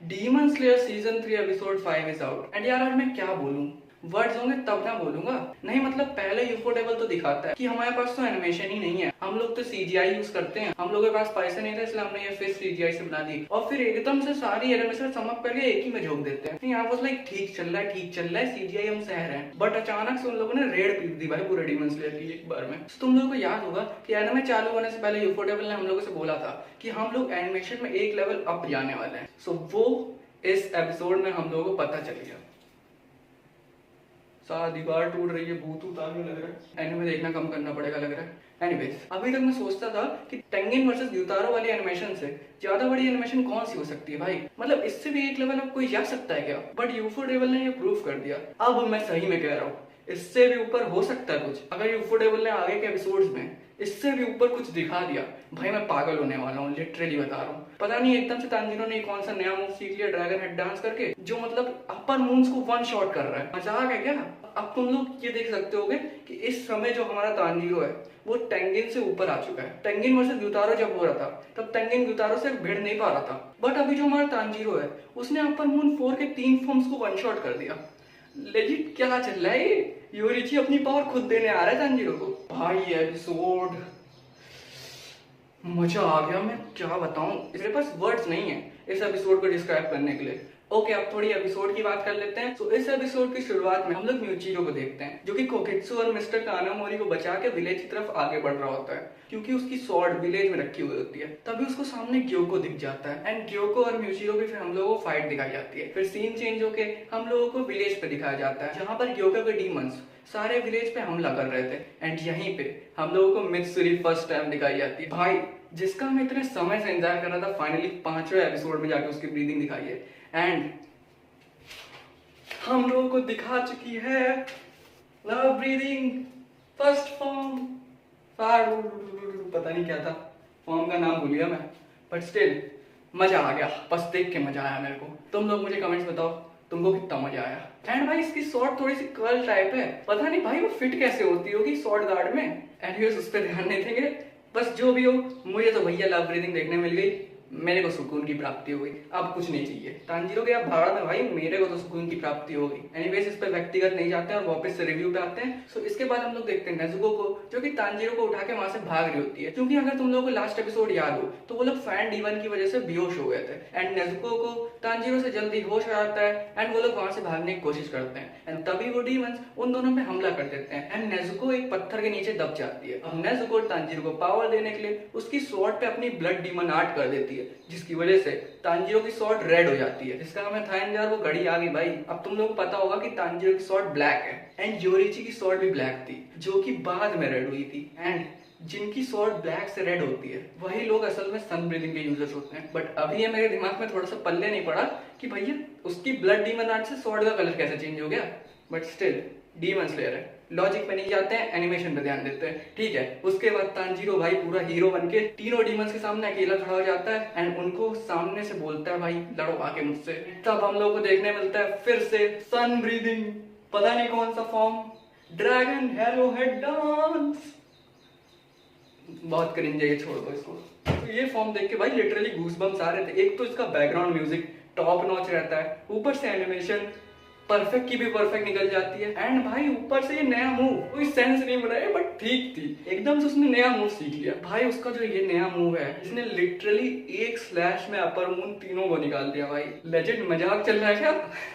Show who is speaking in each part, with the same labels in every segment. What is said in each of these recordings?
Speaker 1: Demon slayer season 3 episode 5 is out and यार आज मैं क्या बोलूं। वर्ड्स होंगे तब ना बोलूंगा। नहीं मतलब पहले यूफोटेबल तो दिखाता है कि हमारे पास तो एनिमेशन ही नहीं है, हम लोग तो सीजीआई यूज करते हैं, हम लोगों के पास पैसे नहीं थे इसलिए हमने ये फिर सीजीआई से बना दी और फिर एकदम से सारी एनिमेशन चमक करके एक ही में झोंक देते हैं। यहाँ वाज लाइक ठीक चल रहा है सीजीआई हम सह रहे हैं, बट अचानक से उन लोगों ने रेड पीट दी भाई पूरे डीमन स्लेयर की एक बार में। तो तुम लोगों को याद होगा कि एनिमे चालू होने से पहले यूफोटेबल ने हम लोगों से बोला था कि हम लोग एनिमेशन में एक लेवल अप जाने वाले हैं। सो वो इस एपिसोड में हम लोगों को पता चल गया। सारा दीवार टूट रही है, भूत आने लग रहा है, एनिमे देखना कम करना पड़ेगा लग रहा है। एनीवेज, अभी तक मैं सोचता था कि टेंगिन वर्सेस ग्यूतारो वाली एनिमेशन से ज्यादा बड़ी एनिमेशन कौन सी हो सकती है भाई, मतलब इससे भी एक लेवल अब कोई जा सकता है क्या। बट यूफोटेबल ने ये प्रूव कर दिया। अब मैं सही में कह रहा हूँ, इससे भी ऊपर हो सकता है कुछ। अगर यूफोटेबल ने आगे के एपिसोड्स में इससे भी ऊपर कुछ दिखा दिया भाई, मैं पागल होने वाला हूँ, लिटरली बता रहा हूँ। पता नहीं एकदम से तांजीरो ने कौन सा नया मूव सीख लिया ड्रैगन हेड डांस करके, जो मतलब अपर मून्स को वन शॉट कर रहा है। मजाक है क्या। अब तुम लोग ये देख सकते होगे कि इस समय जो हमारा तांजीरो है वो टेंगिन से ऊपर आ चुका है। टेंगिन वर्सेस ग्यूतारो जब हो रहा था तब टेंगिन ग्यूतारो से भिड़ नहीं पा रहा था, बट अभी जो हमारा तांजीरो है उसने अपर मून 4 के 3 फॉर्म्स को वन शॉट कर दिया। लेजिट क्या चल रहा है ये। योरिची अपनी पावर खुद देने आ रहा है तांजीरो को। भाई एपिसोड मजा आ गया, मैं क्या बताऊं, मेरे पास वर्ड्स नहीं है इस एपिसोड को डिस्क्राइब करने के लिए। ओके, अब थोड़ी एपिसोड की बात कर लेते हैं। तो इस एपिसोड की शुरुआत में हम लोग म्यूचिरो को देखते हैं जो कि कोकित्सु और मिस्टर कानामोरी को बचा के विलेज की तरफ आगे बढ़ रहा होता है, क्योंकि उसकी स्वॉर्ड विलेज में रखी हुई होती है। तभी उसको सामने ग्योको दिख जाता है एंड ग्योको और म्यूचिरो की फिर हम लोगों को फाइट दिखाई जाती है। फिर सीन चेंज होके हम लोगों को विलेज पे दिखाया जाता है जहाँ पर ग्योको के डीमंस सारे विलेज पे हमला कर रहे थे एंड यहीं पे हम लोगों को मित्सुरी फर्स्ट टाइम दिखाई जाती है भाई, जिसका मैं इतने समय से इंतजार कर रहा था। फाइनली 5वें एपिसोड में जाके उसकी ब्रीदिंग दिखाई है एंड हम लोगों को दिखा चुकी है लव ब्रीदिंग फर्स्ट फॉर्म। पता नहीं क्या था, फॉर्म का नाम भूल गया मैं, बट स्टिल मजा आ गया, बस देख के मजा आया मेरे को। तुम लोग मुझे कमेंट्स बताओ तुमको कितना मजा आया। एंड भाई इसकी शॉर्ट थोड़ी सी कर्ल टाइप है, पता नहीं भाई वो फिट कैसे होती होगी शॉर्ट गार्ड में। एंड उस पर ध्यान नहीं देंगे, बस जो भी हो मुझे तो भैया लव ब्रीदिंग देखने मिल गई, मेरे को सुकून की प्राप्ति हो गई, अब कुछ नहीं चाहिए। तांजीरो के आप भाड़ में भाई, मेरे को तो सुकून की प्राप्ति हो गई। एनीवेज इस पर व्यक्तिगत नहीं जाते हैं और वापस से रिव्यू पे आते हैं। सो इसके बाद हम लोग देखते हैं नेजुको को, जो कि तांजीरो को उठा के वहां से भाग रही होती है, क्योंकि अगर तुम लोगों को लास्ट एपिसोड याद हो तो वो लोग फैन डीवन की वजह से बेहोश हो गए थे एंड नेजुको को तांजीरो से जल्दी होश आ जाता है एंड वो लोग वहां से भागने की कोशिश करते हैं एंड तभी वो डीमंस उन दोनों पे हमला कर देते हैं एंड नेजुको एक पत्थर के नीचे दब जाती है। अब नेजुको तांजीरो को पावर देने के लिए उसकी स्वॉर्ड पे अपनी ब्लड डीमन आर्ट कर देती है, जिसकी वजह से तांजीरो की स्वॉर्ड रेड हो जाती है। जिसका हमें था यार वो घड़ी आ गई भाई। अब तुम लोगों को पता होगा कि तांजीरो की स्वॉर्ड ब्लैक है एंड योरिची की स्वॉर्ड भी ब्लैक थी, जो कि बाद में रेड हुई थी। एंड जिनकी स्वॉर्ड ब्लैक से रेड होती है वही लोग असल में सन ब्रीदिंग के यूजर्स होते हैं। बट अभी ये मेरे दिमाग में थोड़ा सा पल्ले नहीं पड़ा कि भैया उसकी ब्लड डीमन आर्ट से स्वॉर्ड का कलर कैसे चेंज हो गया, बट स्टिल डीमन स्लेयर है। लॉजिक पे नहीं जाते हैं, एनिमेशन पे ध्यान देते हैं, ठीक है। उसके बाद तांजीरो भाई पूरा हीरो बनके तीनों डीमंस के सामने अकेला खड़ा हो जाता है एंड उनको सामने से बोलता है भाई लड़ो आके मुझसे। तब हम लोग को देखने मिलता है फिर से सन ब्रीदिंग, पता नहीं कौन सा form, dragon hello head dance. बहुत क्रिंज है, ये छोड़ दो इसको। तो ये फॉर्म देख के भाई लिटरली गूज़बम्स आ रहे थे। एक तो इसका बैकग्राउंड म्यूजिक टॉप नॉच रहता है, ऊपर से एनिमेशन परफेक्ट की भी परफेक्ट निकल जाती है एंड भाई ऊपर से ये नया मूव, कोई सेंस नहीं बनाया बट ठीक थी, एकदम से उसने नया मूव सीख लिया भाई। उसका जो ये नया मूव है इसने लिटरली एक स्लैश में अपर मून तीनों को निकाल दिया भाई। लेजेंड मजाक चल रहा है क्या,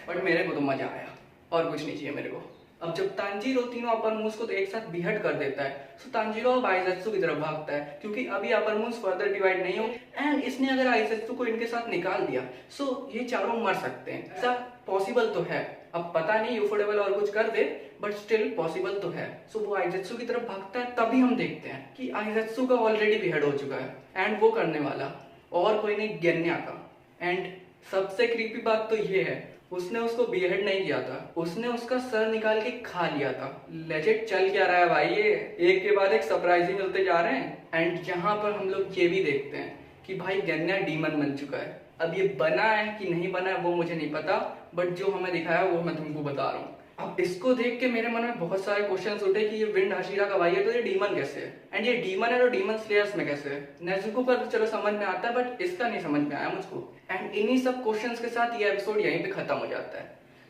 Speaker 1: बट मेरे को तो मजा आया और कुछ नहीं चाहिए मेरे को। अब जब तांजीरो तीनों अपर मूव्स को तो एक साथ बिहट कर देता है तो तांजीरो अब आइजेत्सु की तरफ भागता है, क्योंकि अभी अपर मूव्स फर्दर डिवाइड नहीं हो एंड इसने अगर आइजेत्सु को इनके साथ निकाल दिया सो ये चारों मर सकते हैं। ऐसा पॉसिबल तो है, अब पता नहीं यूफोटेबल और कुछ कर दे बट स्टिल पॉसिबल तो है। सो वो आइजेत्सु की तरफ भागता है, तभी हम देखते हैं कि आइजेत्सु का ऑलरेडी बिहट हो चुका है एंड वो करने वाला और कोई नहीं गेन्या का। एंड सबसे क्रीपी बात तो ये है उसने उसको बिहेड नहीं किया था, उसने उसका सर निकाल के खा लिया था। लेजेंड चल क्या रहा है भाई, ये एक के बाद एक सरप्राइजिंग मिलते जा रहे हैं। एंड यहाँ पर हम लोग ये भी देखते हैं कि भाई गेन्या डीमन बन चुका है। अब ये बना है कि नहीं बना है वो मुझे नहीं पता, बट जो हमें दिखाया वो मैं तुमको बता रहा हूँ। अब इसको देख के मेरे मन में बहुत सारे क्वेश्चंस उठे कि ये विंड हाशिरा का भाई है तो ये डीमन कैसे है, एंड ये डीमन है तो डीमन स्लेयर्स में कैसे है। नेजुको का तो चलो समझ में आता है, बट इसका नहीं समझ में आया मुझको। एंड इन्हीं सब क्वेश्चंस के साथ ये एपिसोड यहीं पे खत्म हो जाता है।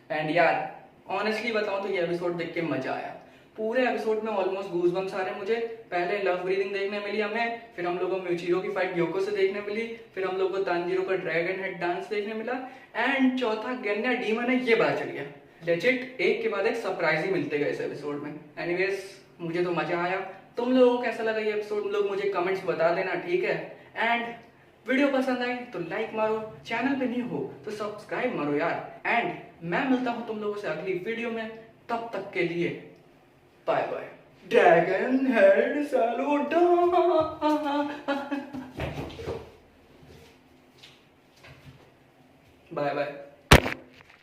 Speaker 1: एंड यार ऑनेस्टली बताऊं तो ये एपिसोड देख के मजा आया। पूरे एपिसोड में ऑलमोस्ट गूज़बम्स आ रहे मुझे। पहले लव ब्रीदिंग देखने मिली हमें, फिर हम लोगों को म्यूचिरो की फाइट ग्योको से देखने मिली, फिर हम लोगों को तांजीरो का ड्रैगन हेड डांस देखने मिला, एंड चौथा गेन्या डीमन है ये पता चल गया। लेजिट एक के बाद एक सरप्राइज ही मिलते गए इस एपिसोड में। एनीवेज मुझे तो मजा आया। तुम लोगों को कैसा लगा ये एपिसोड, लोग मुझे कमेंट्स बता देना, ठीक है। एंड वीडियो पसंद आई तो लाइक मारो, चैनल पे नहीं हो तो सब्सक्राइब मारो यार। एंड मैं मिलता हूँ तुम लोगों से अगली वीडियो में, तब तक के लिए bye bye. Dragon head salute. Bye bye.